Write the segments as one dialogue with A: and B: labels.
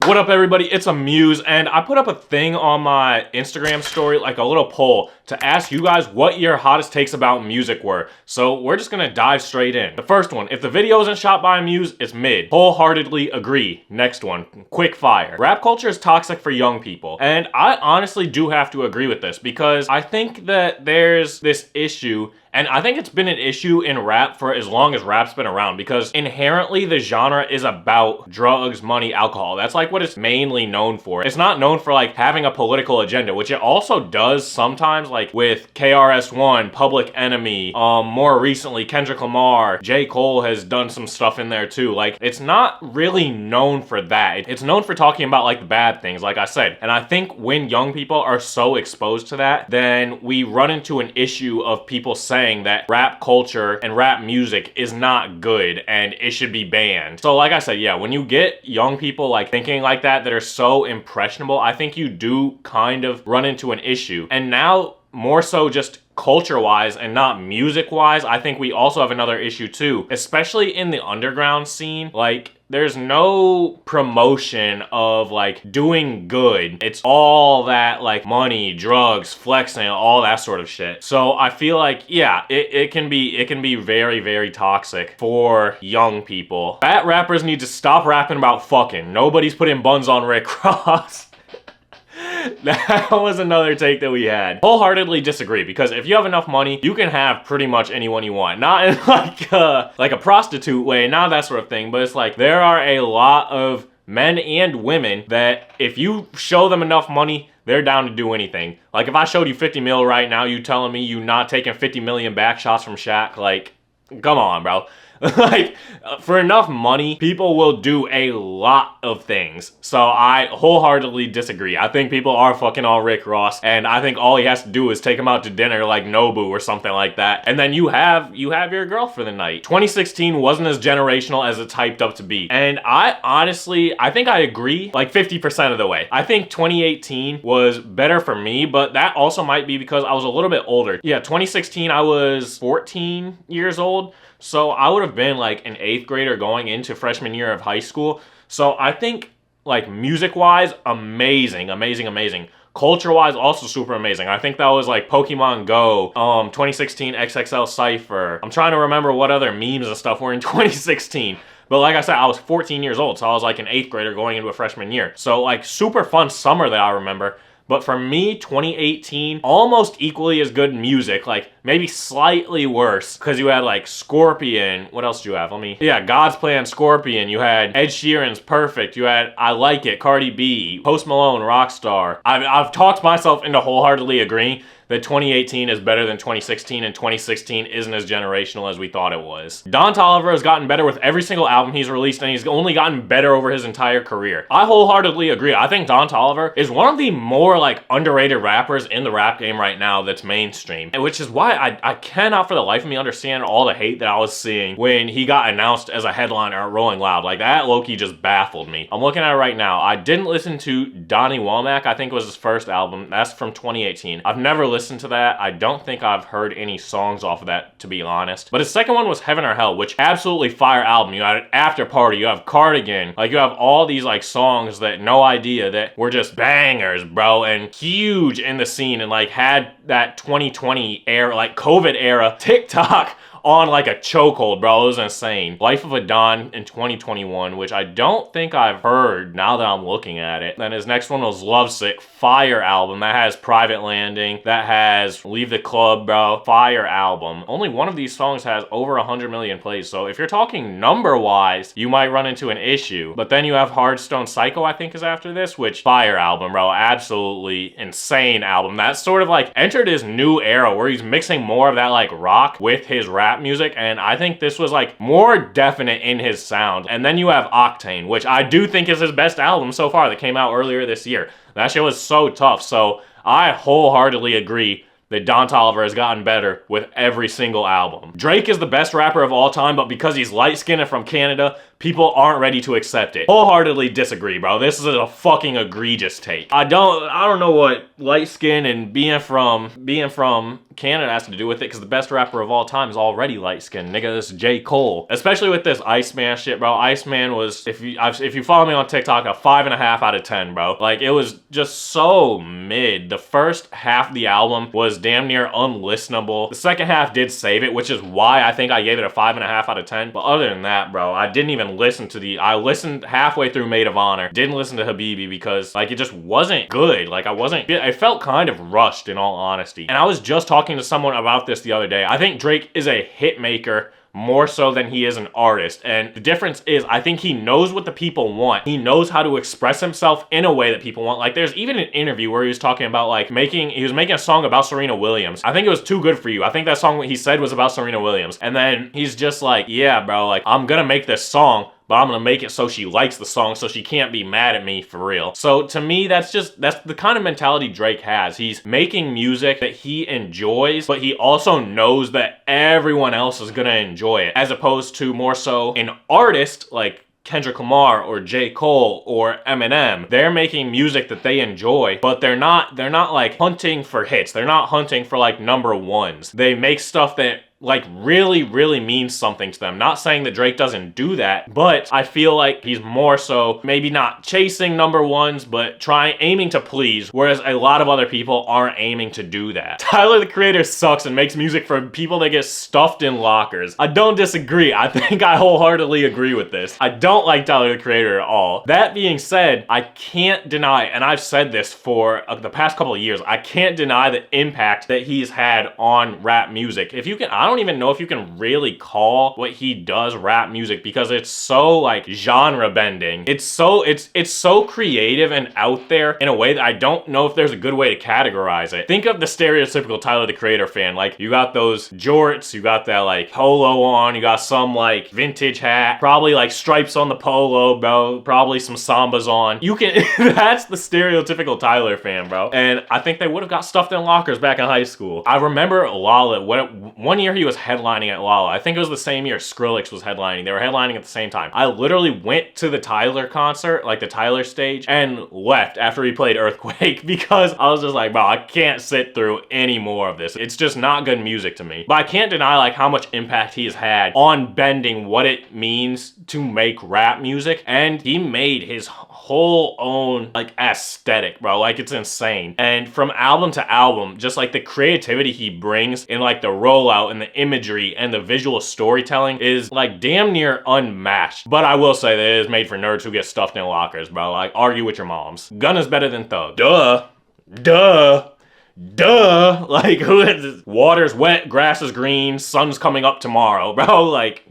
A: What up, everybody? It's Amuse, and I put up a thing on my Instagram story, like a little poll, to ask you guys what your hottest takes about music were. So we're just gonna dive straight in. The first one, if the video isn't shot by Amuse, it's mid. Wholeheartedly agree. Next one, quick fire. Rap culture is toxic for young people, and I honestly do have to agree with this because I think that there's this issue. And I think it's been an issue in rap for as long as rap's been around, because inherently the genre is about drugs, money, alcohol. That's like what it's mainly known for. It's not known for like having a political agenda, which it also does sometimes, like with KRS-One, Public Enemy, more recently Kendrick Lamar, J. Cole has done some stuff in there too. Like, it's not really known for that. It's known for talking about like the bad things, like I said. And I think when young people are so exposed to that, then we run into an issue of people saying that rap culture and rap music is not good and it should be banned. So like I said, yeah, when you get young people like thinking like that are so impressionable, I think you do kind of run into an issue. And now more so just culture-wise and not music-wise, I think we also have another issue too, especially in the underground scene. Like, there's no promotion of like doing good. It's all that like money, drugs, flexing, all that sort of shit. So I feel like, yeah, it can be very, very toxic for young people. Fat rappers need to stop rapping about fucking. Nobody's putting buns on Rick Ross. That was another take that we had. Wholeheartedly disagree, because if you have enough money, you can have pretty much anyone you want. Not in like a prostitute way, not that sort of thing, but it's like there are a lot of men and women that if you show them enough money, they're down to do anything. Like if I showed you 50 mil right now, you telling me you not taking 50 million back shots from Shaq, like, come on, bro. Like, for enough money, people will do a lot of things. So I wholeheartedly disagree. I think people are fucking on Rick Ross, and I think all he has to do is take him out to dinner like Nobu or something like that, and then you have your girl for the night. 2016 wasn't as generational as it's hyped up to be, and I think I agree like 50% of the way. I think 2018 was better for me, but that also might be because I was a little bit older. Yeah, 2016 I was 14 years old. So I would have been like an 8th grader going into freshman year of high school. So I think like music-wise, amazing. Culture-wise, also super amazing. I think that was like Pokemon Go, 2016 XXL Cypher. I'm trying to remember what other memes and stuff were in 2016. But like I said, I was 14 years old, so I was like an 8th grader going into a freshman year. So like super fun summer that I remember. But for me, 2018, almost equally as good music, like maybe slightly worse, because you had like Scorpion. What else do you have? God's Plan, Scorpion. You had Ed Sheeran's Perfect. You had I Like It, Cardi B, Post Malone, Rockstar. I've talked myself into wholeheartedly agreeing that 2018 is better than 2016, and 2016 isn't as generational as we thought it was. Don Toliver has gotten better with every single album he's released, and he's only gotten better over his entire career. I wholeheartedly agree. I think Don Toliver is one of the more like underrated rappers in the rap game right now that's mainstream, which is why I cannot for the life of me understand all the hate that I was seeing when he got announced as a headliner at Rolling Loud. Like, that low-key just baffled me. I'm looking at it right now. I didn't listen to Donnie Womack. I think it was his first album. That's from 2018. I've never listened to that. I don't think I've heard any songs off of that, to be honest. But his second one was Heaven or Hell, which absolutely fire album. You had After Party, you have Cardigan, like you have all these like songs that No Idea that were just bangers, bro, and huge in the scene, and like had that 2020 era, like COVID era TikTok on like a chokehold, bro. It was insane. Life of a Don in 2021, which I don't think I've heard now that I'm looking at it. Then his next one was Lovesick, fire album. That has Private Landing. That has Leave the Club, bro. Fire album. Only one of these songs has over 100 million plays. So if you're talking number-wise, you might run into an issue. But then you have Hardstone Psycho, I think is after this, which fire album, bro. Absolutely insane album. That sort of like entered his new era where he's mixing more of that like rock with his rap music, and I think this was like more definite in his sound. And then you have Octane, which I do think is his best album so far that came out earlier this year. That shit was so tough. So I wholeheartedly agree that Don Toliver has gotten better with every single album. Drake is the best rapper of all time, but because he's light-skinned and from Canada, people aren't ready to accept it. Wholeheartedly disagree, bro. This is a fucking egregious take. I don't know what light skin and being from Canada has to do with it, because the best rapper of all time is already light skinned. Nigga, this is J. Cole. Especially with this Iceman shit, bro. Iceman was, if you follow me on TikTok, a 5.5 out of 10, bro. Like, it was just so mid. The first half of the album was damn near unlistenable. The second half did save it, which is why I think I gave it a 5.5 out of 10. But other than that, bro, I didn't even listen to I listened halfway through Maid of Honor. Didn't listen to Habibi because, like, it just wasn't good. Like, I felt kind of rushed, in all honesty. And I was just talking to someone about this the other day. I think Drake is a hit maker more so than he is an artist. And the difference is, I think he knows what the people want. He knows how to express himself in a way that people want. Like, there's even an interview where he was talking about, like, he was making a song about Serena Williams. I think it was Too Good For You. I think that song he said was about Serena Williams. And then he's just like, yeah, bro, like, I'm gonna make this song, but I'm gonna make it so she likes the song, so she can't be mad at me for real. So to me, that's the kind of mentality Drake has. He's making music that he enjoys, but he also knows that everyone else is gonna enjoy it, as opposed to more so an artist like Kendrick Lamar or J. Cole or Eminem. They're making music that they enjoy, but they're not like hunting for hits. They're not hunting for like number ones. They make stuff that like really, really means something to them. Not saying that Drake doesn't do that, but I feel like he's more so maybe not chasing number ones, but aiming to please, whereas a lot of other people aren't aiming to do that. Tyler, the Creator, sucks and makes music for people that get stuffed in lockers. I don't disagree. I think I wholeheartedly agree with this. I don't like Tyler, the Creator at all. That being said, I can't deny, and I've said this for the past couple of years, I can't deny the impact that he's had on rap music. I don't even know if you can really call what he does rap music, because it's so like genre bending. It's so creative and out there in a way that I don't know if there's a good way to categorize it. Think of the stereotypical Tyler, the Creator fan. Like, you got those jorts, you got that like polo on, you got some like vintage hat, probably like stripes on the polo, bro, probably some sambas on. That's the stereotypical Tyler fan, bro. And I think they would have got stuffed in lockers back in high school. I remember Lala, one year he was headlining at Lala. I think it was the same year Skrillex was headlining. They were headlining at the same time. I literally went to the Tyler concert, like the Tyler stage, and left after he played Earthquake because I was just like, bro, I can't sit through any more of this. It's just not good music to me. But I can't deny like how much impact he has had on bending what it means to make rap music, and he made his whole own like aesthetic, bro. Like, it's insane. And from album to album, just like the creativity he brings in like the rollout and the imagery and the visual storytelling is like damn near unmatched. But I will say that it is made for nerds who get stuffed in lockers, bro. Like, argue with your moms. Gunna's better than Thug. Duh. Like, who is this? Water's wet, grass is green, sun's coming up tomorrow, bro. Like,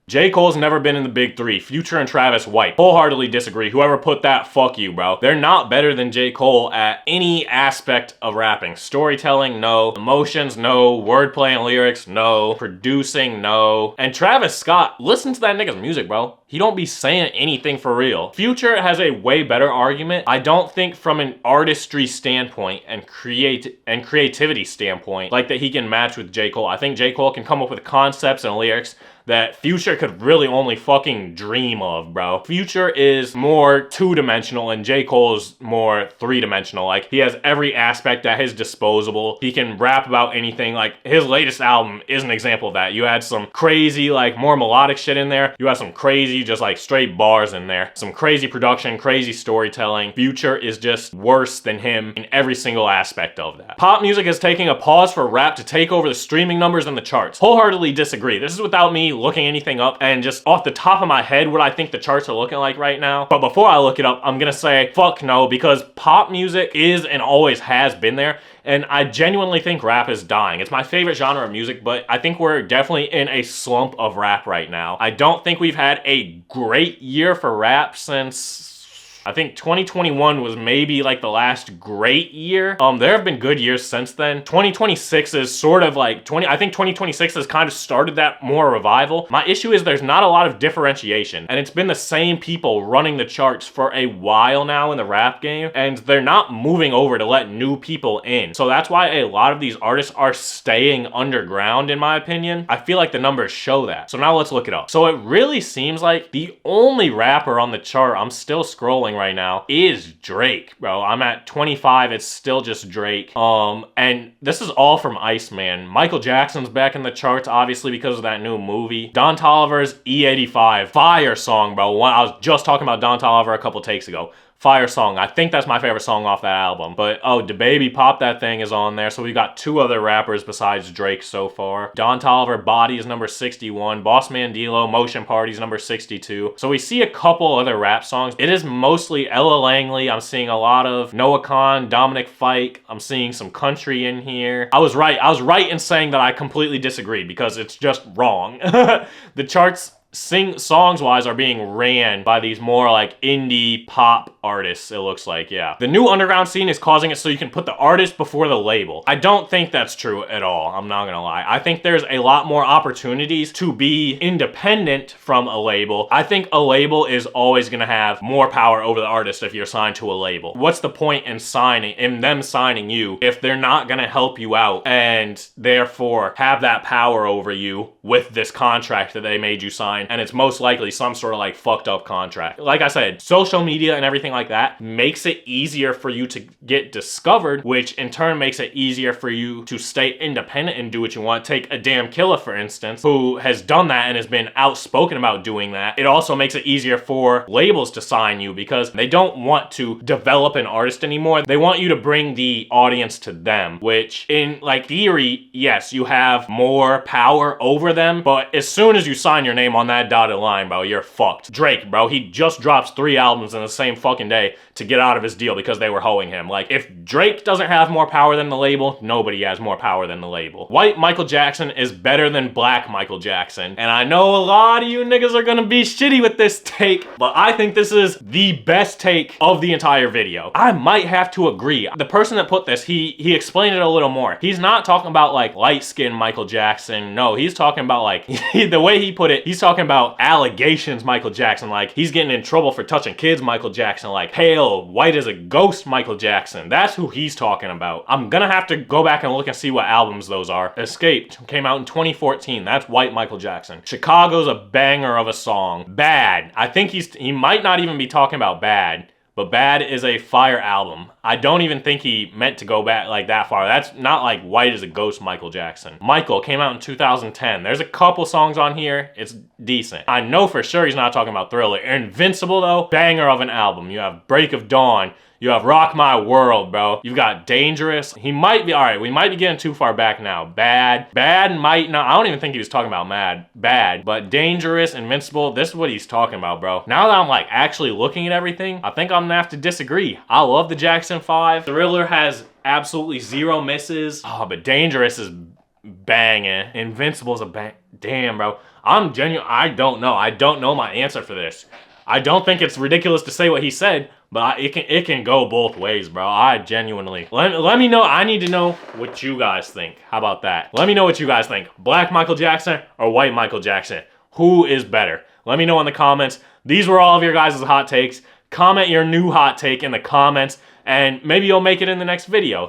A: J. Cole's never been in the big three. Future and Travis White. Wholeheartedly disagree. Whoever put that, fuck you, bro. They're not better than J. Cole at any aspect of rapping. Storytelling, no. Emotions, no. Wordplay and lyrics, no. Producing, no. And Travis Scott, listen to that nigga's music, bro. He don't be saying anything for real. Future has a way better argument. I don't think from an artistry standpoint and creativity standpoint, like, that he can match with J. Cole. I think J. Cole can come up with concepts and lyrics that Future could really only fucking dream of, bro. Future is more two-dimensional and J. Cole is more three-dimensional. Like, he has every aspect at his disposal. He can rap about anything. Like, his latest album is an example of that. You had some crazy, like, more melodic shit in there. You had some crazy, just like straight bars in there. Some crazy production, crazy storytelling. Future is just worse than him in every single aspect of that. Pop music is taking a pause for rap to take over the streaming numbers and the charts. Wholeheartedly disagree. This is without me looking anything up and just off the top of my head what I think the charts are looking like right now. But before I look it up, I'm gonna say fuck no, because pop music is and always has been there, and I genuinely think rap is dying. It's my favorite genre of music, but I think we're definitely in a slump of rap right now. I don't think we've had a great year for rap since I think 2021 was maybe like the last great year. There have been good years since then. 2026 is sort of like I think 2026 has kind of started that more revival. My issue is there's not a lot of differentiation, and it's been the same people running the charts for a while now in the rap game, and they're not moving over to let new people in. So that's why a lot of these artists are staying underground, in my opinion. I feel like the numbers show that. So now let's look it up. So it really seems like the only rapper on the chart, I'm still scrolling right now, is Drake, bro. I'm at 25, it's still just Drake. And this is all from Iceman. Michael Jackson's back in the charts, obviously, because of that new movie. Don Toliver's E85. Fire song, bro. I was just talking about Don Toliver a couple takes ago. Fire song. I think that's my favorite song off that album. But, oh, DaBaby Pop That Thing is on there. So we got 2 other rappers besides Drake so far. Don Toliver, Body is number 61. Boss Man D-Lo, Motion Party is number 62. So we see a couple other rap songs. It is mostly Ella Langley. I'm seeing a lot of Noah Khan, Dominic Fike. I'm seeing some country in here. I was right in saying that I completely disagreed because it's just wrong. The charts songs-wise are being ran by these more like indie pop artists, it looks like, yeah. The new underground scene is causing it so you can put the artist before the label. I don't think that's true at all, I'm not gonna lie. I think there's a lot more opportunities to be independent from a label. I think a label is always gonna have more power over the artist if you're signed to a label. What's the point in them signing you if they're not gonna help you out and therefore have that power over you with this contract that they made you sign? And it's most likely some sort of like fucked up contract. Like I said, social media and everything like that makes it easier for you to get discovered, which in turn makes it easier for you to stay independent and do what you want. Take a damn Killer, for instance, who has done that and has been outspoken about doing that. It also makes it easier for labels to sign you because they don't want to develop an artist anymore. They want you to bring the audience to them, which in like theory, yes, you have more power over them, but as soon as you sign your name on that dotted line, bro, you're fucked. Drake, bro, he just drops 3 albums in the same fucking day to get out of his deal because they were hoeing him. Like, if Drake doesn't have more power than the label, nobody has more power than the label. White Michael Jackson is better than black Michael Jackson. And I know a lot of you niggas are gonna be shitty with this take, but I think this is the best take of the entire video. I might have to agree. The person that put this, he explained it a little more. He's not talking about like light-skinned Michael Jackson. No, he's talking about like, the way he put it, he's talking about allegations Michael Jackson, like he's getting in trouble for touching kids Michael Jackson, like pale, white as a ghost Michael Jackson. That's who he's talking about. I'm gonna have to go back and look and see what albums those are. Escaped came out in 2014. That's white Michael Jackson. Chicago's a banger of a song. Bad. I think he might not even be talking about Bad. But Bad is a fire album. I don't even think he meant to go back like that far. That's not like white as a ghost Michael Jackson. Michael came out in 2010. There's a couple songs on here. It's decent. I know for sure he's not talking about Thriller. Invincible though, banger of an album. You have Break of Dawn. You have Rock My World, bro. You've got Dangerous. He might be, all right, we might be getting too far back now. Bad might not, I don't even think he was talking about Bad, but Dangerous, Invincible, this is what he's talking about, bro. Now that I'm like actually looking at everything, I think I'm gonna have to disagree. I love the Jackson 5. Thriller has absolutely 0 misses. Oh, but Dangerous is banging. Invincible's a bang. Damn, bro. I'm genuine, I don't know. I don't know my answer for this. I don't think it's ridiculous to say what he said, but it can go both ways, bro. I genuinely... Let me know. I need to know what you guys think. How about that? Let me know what you guys think. Black Michael Jackson or white Michael Jackson? Who is better? Let me know in the comments. These were all of your guys' hot takes. Comment your new hot take in the comments, and maybe you'll make it in the next video.